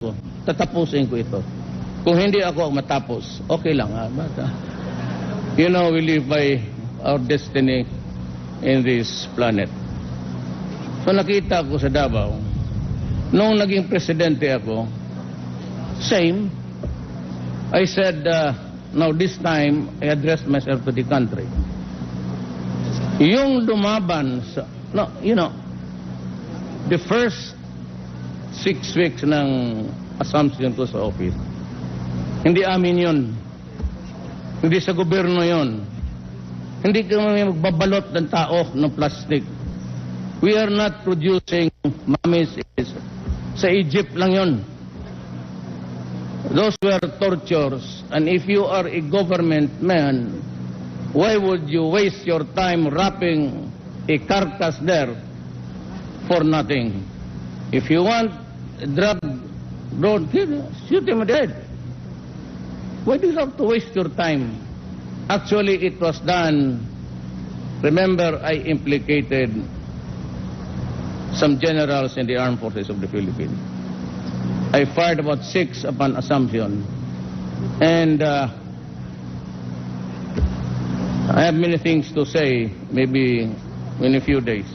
ko, tatapusin ko ito. Kung hindi ako matapos, okay lang. You know, we live by our destiny in this planet. So nakita ko sa Davao, nung naging presidente ako, same. I said, now this time, I addressed myself to the country. Yung lumaban sa, no, you know, the first 6 weeks ng assumption ko sa office, hindi amin yun. Hindi sa gobyerno yun. Hindi kami magbabalot ng tao ng plastic. We are not producing mummies. Sa Egypt lang yun. Those were tortures. And if you are a government man, why would you waste your time wrapping a carcass there for nothing? If you want a drug, don't kill, shoot him dead. Why do you have to waste your time? Actually, it was done. Remember, I implicated some generals in the armed forces of the Philippines. I fired about 6 upon assumption. And I have many things to say, maybe in a few days.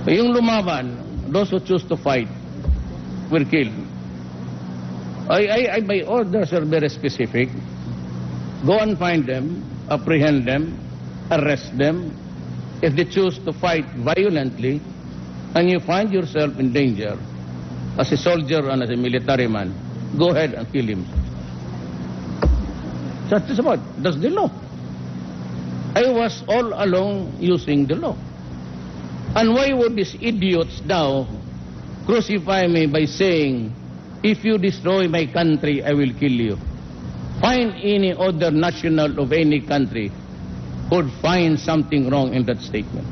Yung lumaban, those who choose to fight, were killed. My orders are very specific. Go and find them, apprehend them, arrest them. If they choose to fight violently, and you find yourself in danger, as a soldier and as a military man, go ahead and kill him. That's about, that's the law. I was all along using the law. And why would these idiots now crucify me by saying, if you destroy my country, I will kill you? Find any other national of any country could find something wrong in that statement.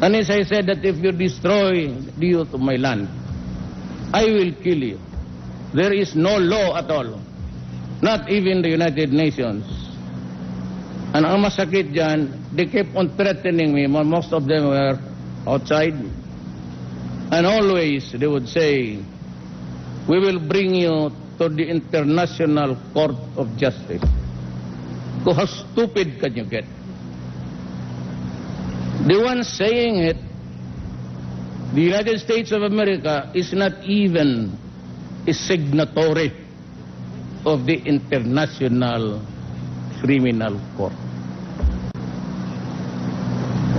And as I said, that if you destroy the youth of my land, I will kill you. There is no law at all. Not even the United Nations. And ang masakit dyan, they kept on threatening me. Most of them were outside. And always they would say, we will bring you to the International Court of Justice. So how stupid can you get? The one saying it, the United States of America, is not even a signatory of the International Criminal Court.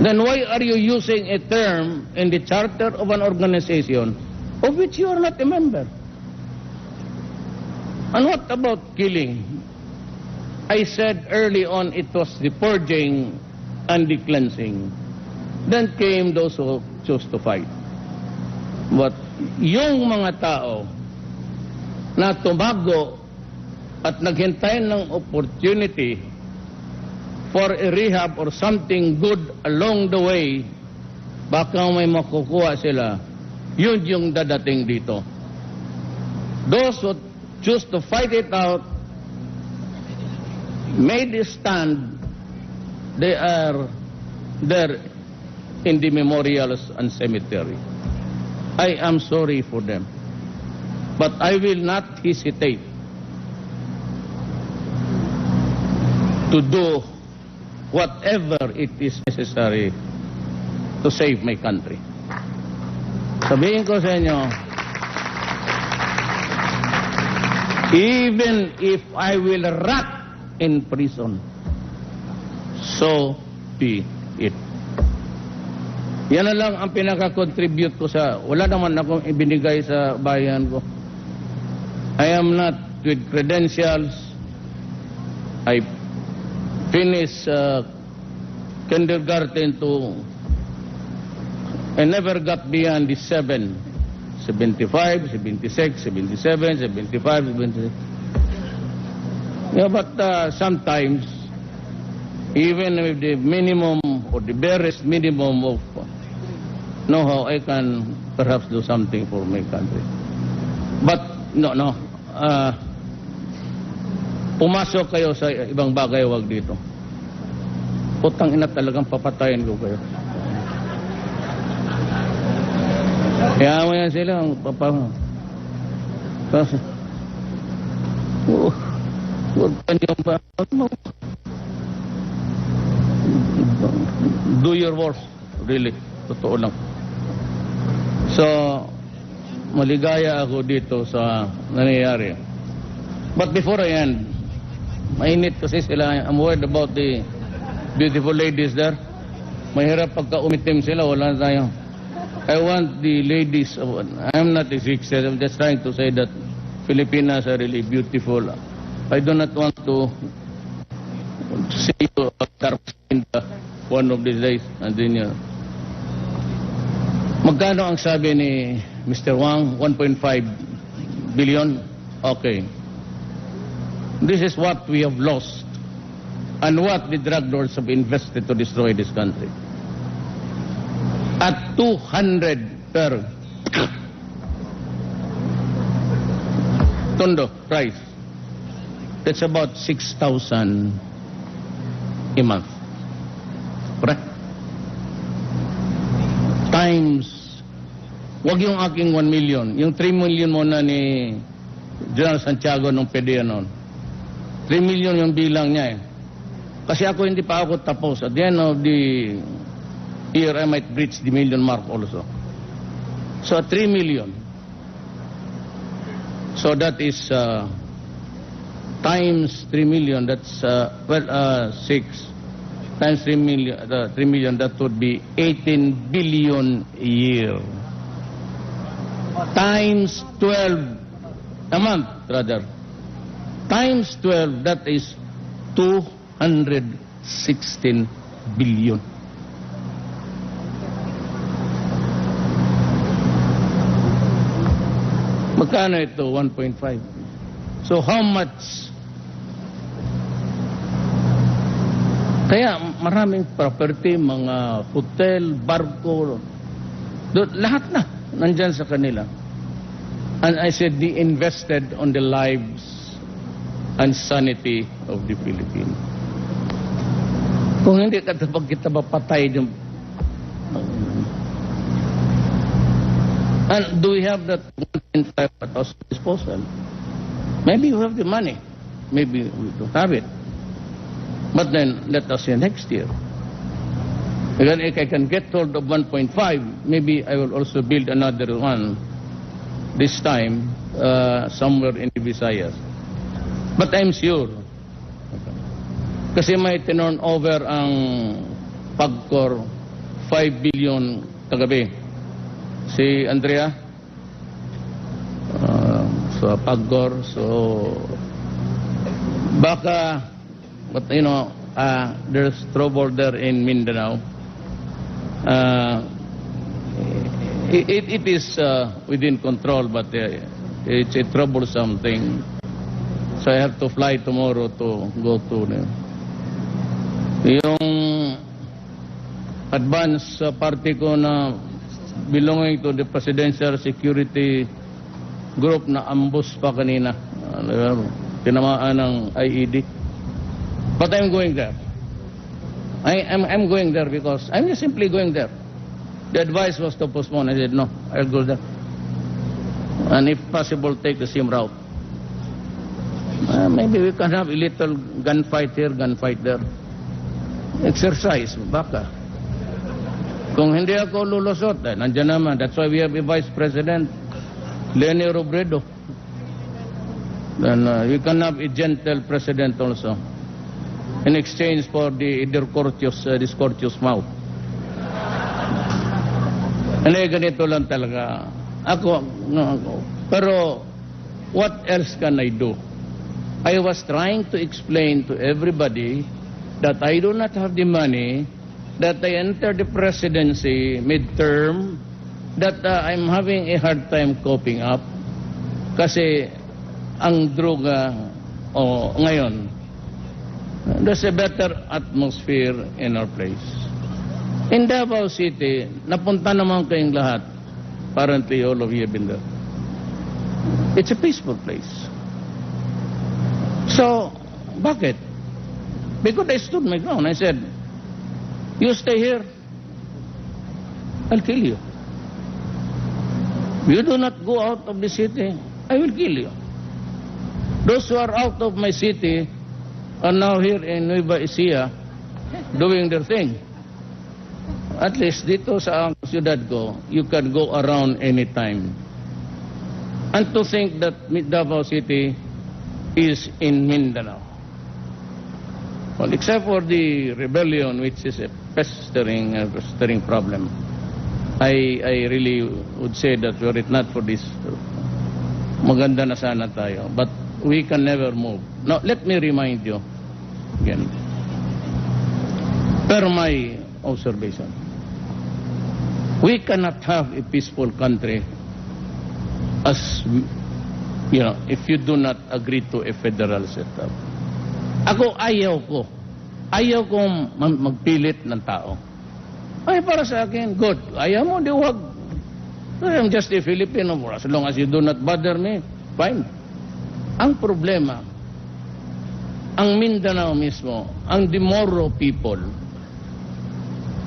Then why are you using a term in the charter of an organization of which you are not a member? And what about killing? I said early on it was the purging and the cleansing. Then came those who chose to fight. But yung mga tao na tumago at naghintay ng opportunity for a rehab or something good along the way, baka may makukuha sila, yun yung dadating dito. Those who choose to fight it out, made a stand, they are there in the memorials and cemetery. I am sorry for them. But I will not hesitate to do whatever it is necessary to save my country. Sabihin ko sa inyo, even if I will rot in prison, so be it. Yan na lang ang pinaka-contribute ko sa, wala naman akong ibinigay sa bayan ko. I am not with credentials. I finished kindergarten to, I never got beyond the 7, 75, 76, 77, 75, 76. Yeah, but sometimes, even with the minimum or the barest minimum of know-how, I can perhaps do something for my country. But, no. Pumasok kayo sa ibang bagay, wag dito. Putang ina, talagang papatayin ko kayo. Kaya mo yan sila, Kasi, huwag pa niyo ba? Do your worst. Really. Totoo lang. So, maligaya ako dito sa nangyayari. But before I end, mainit kasi sila. I'm worried about the beautiful ladies there. Mahirap pagka umitim sila, wala na tayo. I want the ladies, I'm not a sexist, I'm just trying to say that Filipinas are really beautiful. I do not want to see you in one of these days. And then, magkano ang sabi ni Mr. Wang? 1.5 billion? Okay. This is what we have lost and what the drug lords have invested to destroy this country. At 200 per tondo price. That's about 6,000 a month. Correct? Times, wag yung aking 1 million. Yung 3 million muna ni General Santiago nung pwede yan noon. 3 million yung bilang niya eh. Kasi ako hindi pa ako tapos. At the end of the year, I might reach the million mark also. So, 3 million. So, that is times 3 million. That's, 6 times 3 million, that would be 18 billion a year. Times 12 a month, rather. Times 12, that is 216 billion. Magkano ito? 1.5. So how much? Kaya maraming property, mga hotel, barko, lahat na nandyan sa kanila. And I said, they invested on the lives and sanity of the Philippines. Kung hindi kita mapatay yung... And do we have that 1.5 at our disposal? Maybe we have the money. Maybe we don't have it. But then, let us see next year. Again, if I can get hold of 1.5, maybe I will also build another one, this time, somewhere in the Visayas. But I'm sure, kasi may turn over ang PAGCOR 5 billion kagabi. Si Andrea, so PAGCOR, so baka, but you know, there's trouble there in Mindanao. It is within control, but it's a troublesome thing. So I have to fly tomorrow to go to yung advance party ko na belonging to the Presidential Security Group na ambush pa kanina. Tinamaan ng IED. But I'm going there. I'm going there because I'm just simply going there. The advice was to postpone. I said, no, I'll go there. And if possible, take the same route. Maybe we can have a little gunfight here, gunfight there. Exercise, baka. Kung hindi ako lulusot, nandiyan naman. That's why we have a Vice President, Leni Robredo. Then we can have a gentle President also. In exchange for the discourteous mouth. Ganito lang talaga. Ako. Pero, what else can I do? I was trying to explain to everybody that I do not have the money, that I entered the presidency midterm, that I'm having a hard time coping up. Kasi, ang droga, ngayon, there's a better atmosphere in our place. In Davao City, napunta naman kayong lahat. Apparently, all of you have been there. It's a peaceful place. So, bakit? Because I stood my ground. I said, you stay here, I'll kill you. You do not go out of the city, I will kill you. Those who are out of my city are now here in Nueva Ecija doing their thing. At least dito sa siyudad ko, you can go around anytime. And to think that Davao City is in Mindanao. Well, except for the rebellion, which is a pestering problem, I really would say that were it not for this, maganda na sana tayo. But we can never move. Now, let me remind you again, per my observation, we cannot have a peaceful country as, you know, if you do not agree to a federal setup. Ako, ayaw kong magpilit ng tao. Ay, para sa akin, good. Ayaw mo, di wag. I'm just a Filipino. As long as you do not bother me, fine. Ang problema, ang Mindanao mismo, ang Dimoro people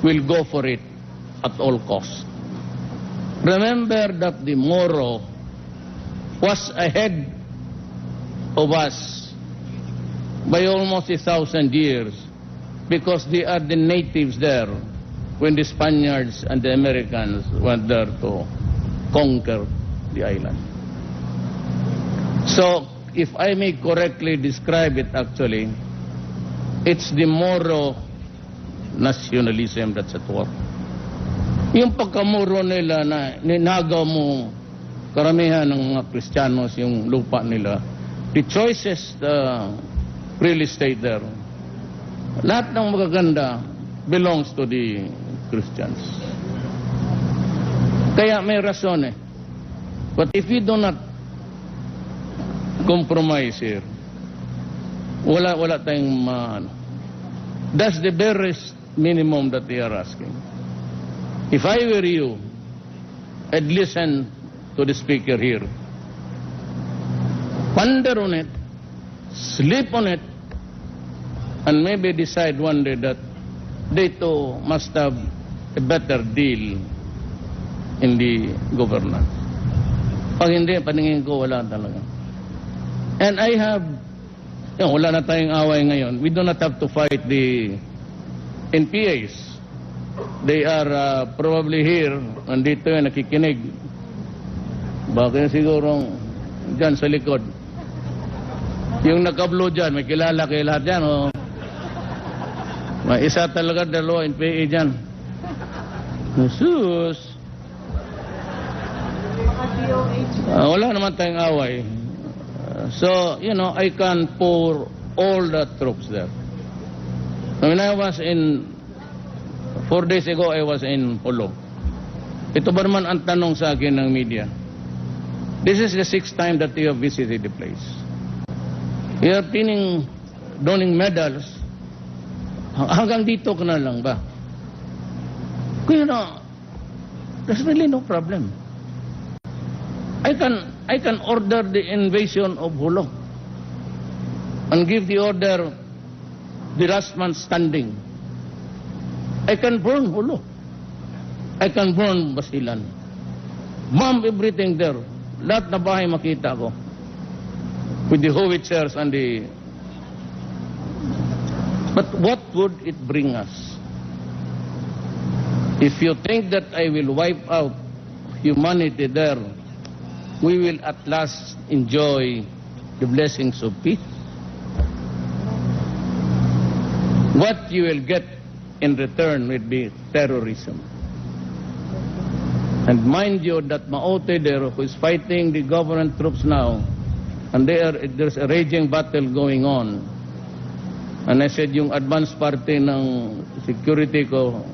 will go for it at all costs. Remember that the Moro was ahead of us by almost 1,000 years because they are the natives there when the Spaniards and the Americans went there to conquer the island. So, if I may correctly describe it actually, it's the Moro nationalism that's at work. Yung pagkamuro nila na ninagaw mo karamihan ng mga Kristiyanos yung lupa nila, the choices, the real estate there, lahat ng magaganda belongs to the Christians. Kaya may rason eh. But if we do not compromise here, wala tayong that's the barest minimum that they are asking. If I were you, I'd listen to the speaker here. Ponder on it, sleep on it, and maybe decide one day that they too must have a better deal in the governance. Pag hindi, paningin ko, wala talaga. And I have, wala na tayong away ngayon. We do not have to fight the NPAs. They are probably here, nandito yung nakikinig. Bakit siguro dyan sa likod. Yung naka-blue dyan, may kilala kayo lahat dyan, o? May isa talaga, dalawa, NPA dyan. Jesus! Wala naman tayong away. So, I can pour all the troops there. When I was 4 days ago, I was in Polo. Ito ba naman ang tanong sa akin ng media? This is the 6th time that you have visited the place. You are donning medals. Hanggang dito ka na lang ba? Kaya there's really no problem. I can order the invasion of Hulo and give the order the last man standing. I can burn Hulo. I can burn Basilan. Bomb everything there. Lahat na bahay makita ko. With the howitzers and the... But what would it bring us? If you think that I will wipe out humanity there, we will at last enjoy the blessings of peace. What you will get in return will be terrorism. And mind you that Maote there, who is fighting the government troops now, and there's a raging battle going on. And I said, yung advance party ng security ko,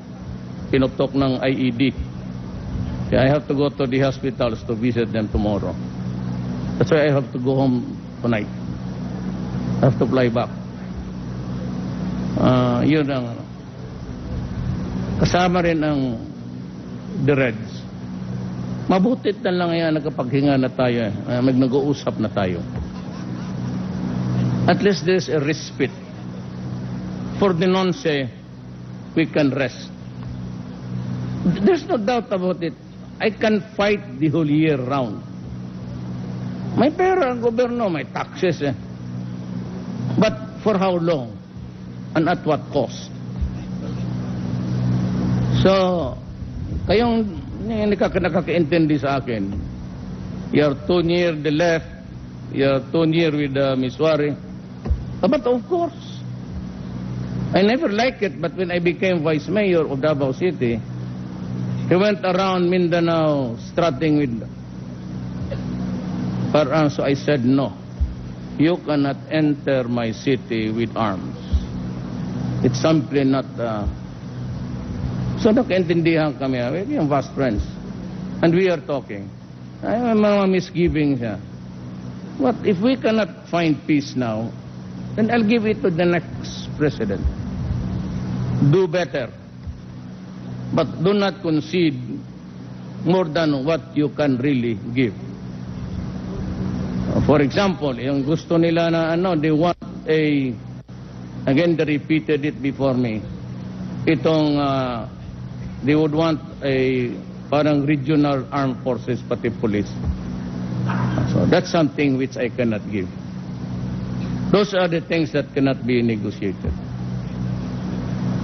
pinutok ng IED. I have to go to the hospitals to visit them tomorrow. That's why I have to go home tonight. I have to fly back. Yun ang kasama rin ang the Reds. Mabutit na lang yan nakapaghinga na tayo. Nag-uusap na tayo. At least there's a respite. For the nonce, we can rest. There's no doubt about it. I can fight the whole year round. May pera ang gobyerno, may taxes eh. But for how long? And at what cost? So, kayong nakakaintindi sa akin, you're too near the left, you're too near with Ms. Wari. But of course, I never liked it, but when I became vice mayor of Davao City, he went around Mindanao strutting with firearms. So I said, no, you cannot enter my city with arms. It's simply not... So nakaintindihan kami, we are fast friends. And we are talking. Ay, may mga misgivings siya. But if we cannot find peace now, then I'll give it to the next president. Do better. But do not concede more than what you can really give. For example, yung gusto nila na they want again, they repeated it before me. Itong, they would want parang regional armed forces, pati police. So that's something which I cannot give. Those are the things that cannot be negotiated.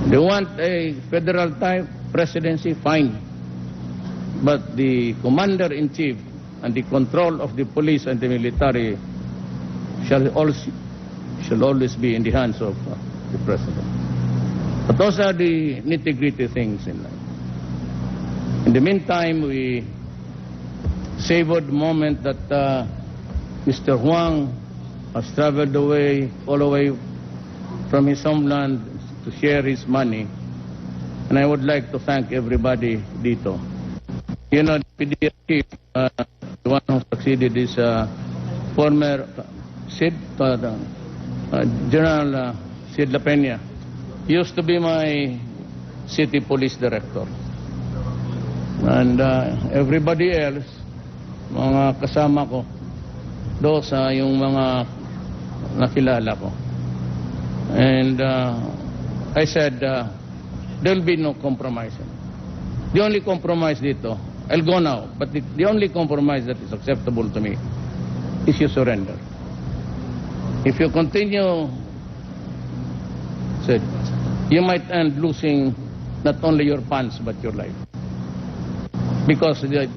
They want a federal type presidency, fine. But the commander-in-chief and the control of the police and the military shall always be in the hands of the president. But those are the nitty-gritty things in life. In the meantime, we savored the moment that Mr. Huang has traveled away, all the way from his homeland to share his money. And I would like to thank everybody dito. You know, the PDR chief, the one who succeeded is former General Sid La Peña. He used to be my city police director. And everybody else, mga kasama ko, those yung mga nakilala ko. And I said, there'll be no compromise. The only compromise dito, I'll go now, but the only compromise that is acceptable to me is you surrender. If you continue, said, you might end losing not only your funds but your life. Because the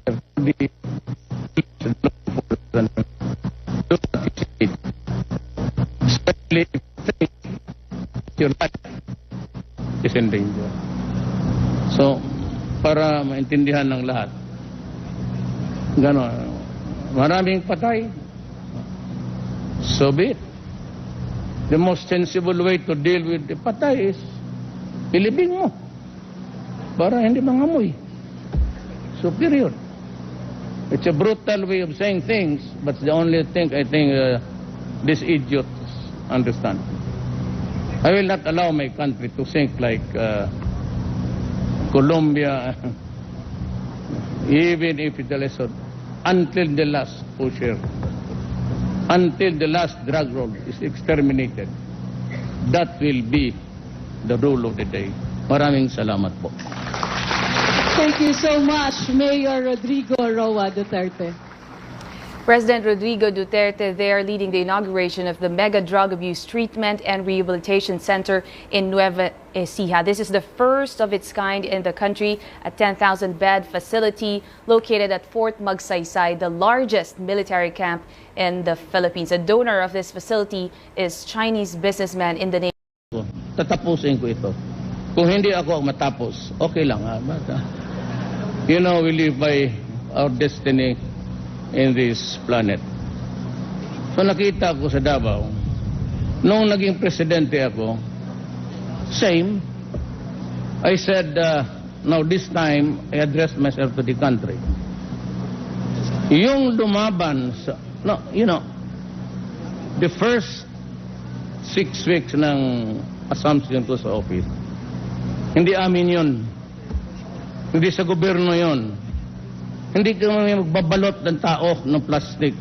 especially your life is in danger. So, para maintindihan ng lahat, gano'n, maraming patay, so be it. The most sensible way to deal with the patay is ilibing mo para hindi mangamoy. So, period. It's a brutal way of saying things, but it's the only thing I think these idiots understand. I will not allow my country to sink like Colombia, even if it is until the last pusher, until the last drug roll is exterminated. That will be the rule of the day. Maraming salamat po. Thank you so much, Mayor Rodrigo Roa Duterte. President Rodrigo Duterte there leading the inauguration of the Mega Drug Abuse Treatment and Rehabilitation Center in Nueva Ecija. This is the first of its kind in the country, a 10,000-bed facility located at Fort Magsaysay, the largest military camp in the Philippines. A donor of this facility is Chinese businessman in the name. Tatapusin ko ito. Kung hindi ako matapos, okay lang. You know, we live by our destiny in this planet. So nakita ko sa Davao, noong naging presidente ako, same. I said, now this time, I addressed myself to the country. Yung lumaban sa, no, you know, the first 6 weeks ng assumption ko sa office, hindi amin yun. Hindi sa gobyerno yun. Hindi kami magbabalot ng tao ng plastic.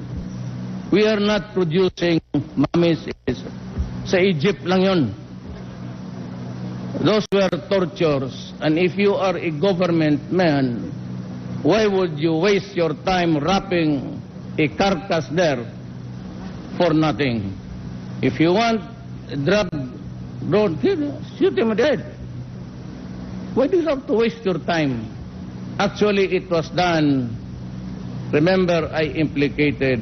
We are not producing mummies. Sa Egypt lang yun. Those were tortures. And if you are a government man, why would you waste your time wrapping a carcass there for nothing. If you want drug, don't shoot him dead. Why do you have to waste your time? Actually, it was done. Remember, I implicated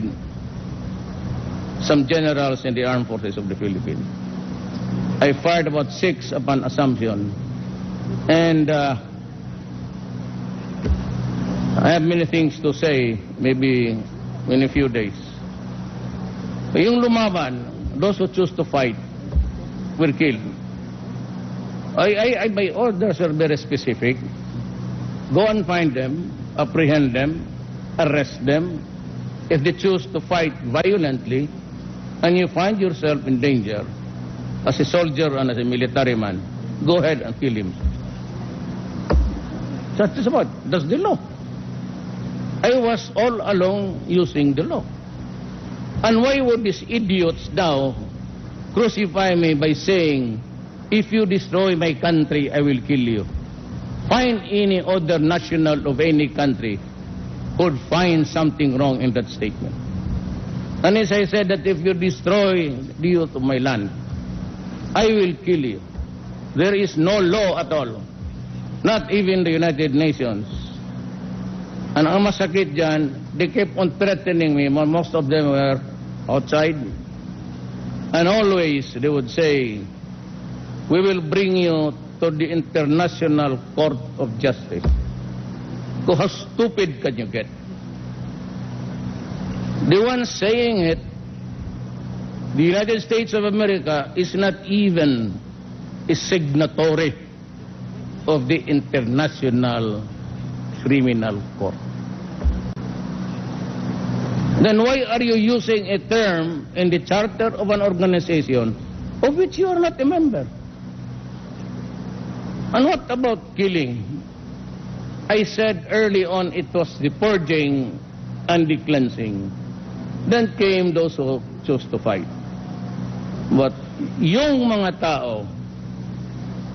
some generals in the armed forces of the Philippines. I fired about 6 upon assumption. And I have many things to say, maybe in a few days. Yung lumaban, those who choose to fight, were killed. My orders are very specific. Go and find them, apprehend them, arrest them. If they choose to fight violently, and you find yourself in danger, as a soldier and as a military man, go ahead and kill him. That's what, that's the law. I was all along using the law. And why would these idiots now crucify me by saying, if you destroy my country, I will kill you? Find any other national of any country could find something wrong in that statement. And as I said, that if you destroy the youth of my land, I will kill you. There is no law at all. Not even the United Nations. And ang masakit dyan, they kept on threatening me. Most of them were outside. And always they would say, we will bring you to the International Court of Justice. So how stupid can you get? The one saying it, the United States of America is not even a signatory of the International Criminal Court. Then why are you using a term in the charter of an organization of which you are not a member? And what about killing? I said early on it was the purging and the cleansing. Then came those who chose to fight. But yung mga tao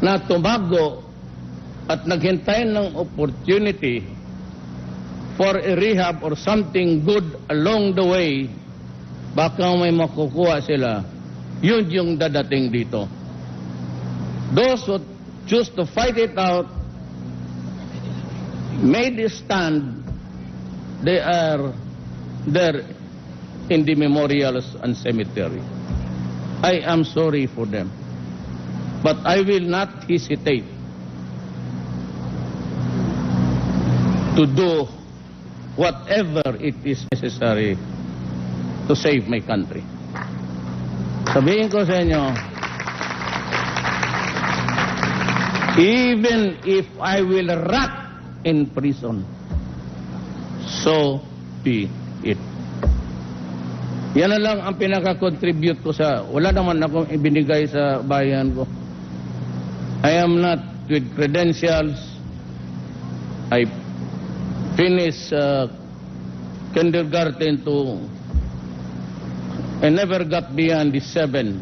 na tumago at naghintay ng opportunity for a rehab or something good along the way, baka may makukuha sila, yun yung dadating dito. Those who choose to fight it out, made a stand, they are there in the memorials and cemetery. I am sorry for them. But I will not hesitate to do whatever it is necessary to save my country. Sabihin ko sa inyo, even if I will rot in prison, so be it. Yan na lang ang pinaka-contribute ko sa, wala naman akong ibinigay sa bayan ko. I am not with credentials. I finished kindergarten to, I never got beyond the 75,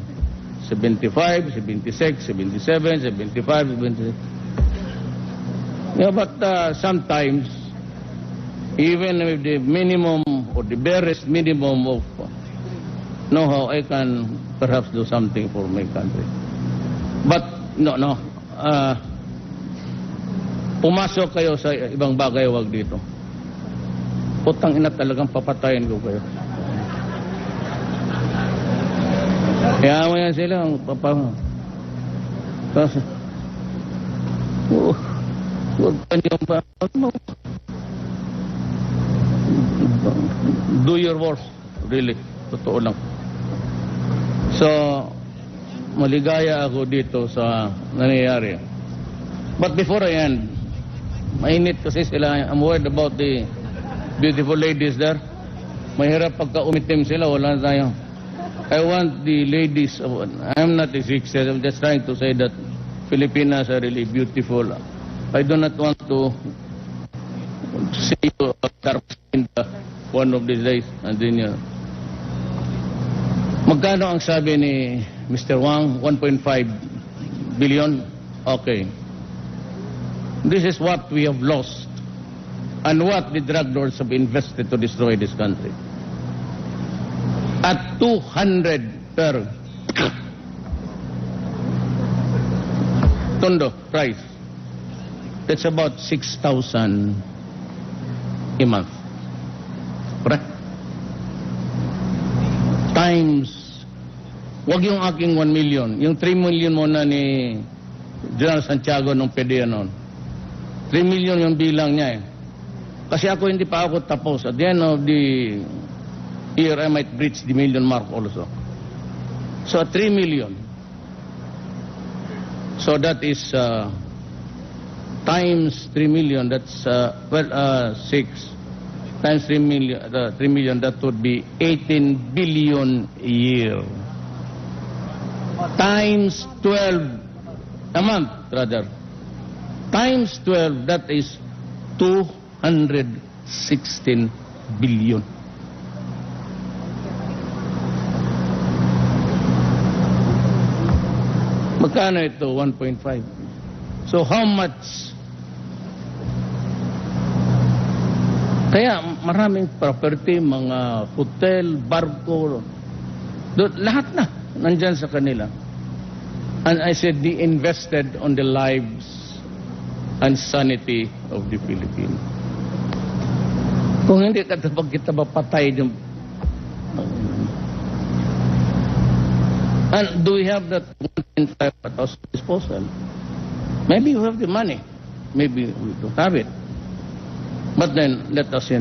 76, 77, 75, 76. Yeah, but sometimes, even with the minimum or the barest minimum of know-how, I can perhaps do something for my country. But, no. Pumasok kayo sa ibang bagay, wag dito. Putang ina, talagang papatayin ko kayo. Kaya mo yan sila, kasi, huwag ka niyong ba, do your worst, really, totoo lang. So, maligaya ako dito sa nangyayari. But before I end, mainit kasi sila. I'm worried about the beautiful ladies there. Mahirap pagka umitim sila, wala na tayo. I want the ladies, I'm not a sexist, I'm just trying to say that Filipinas are really beautiful. I do not want to see you in one of these days. And then, magkano ang sabi ni Mr. Wang? 1.5 billion? Okay. This is what we have lost and what the drug lords have invested to destroy this country. at 200 per tondo price. That's about 6,000 a month. Correct? Times, wag yung aking 1 million. Yung 3 million muna ni General Santiago nung PDEA noon. 3 million yung bilang niya eh. Kasi ako hindi pa ako tapos. At the end of the year, I might breach the million mark also. So 3 million. So that is times 3 million. That's 6 times 3 million. 3 million. That would be 18 billion a year. Times 12 a month, rather. Times 12. That is 216 billion. Magkano ito? 1.5. So how much? Kaya maraming property, mga hotel, barko, lahat na nandyan sa kanila. And I said, they invested on the lives and sanity of the Philippines. Kung hindi kapag kita mapatay yung... And do we have that 1.5 at our disposal? Maybe we have the money. Maybe we don't have it. But then, let us say,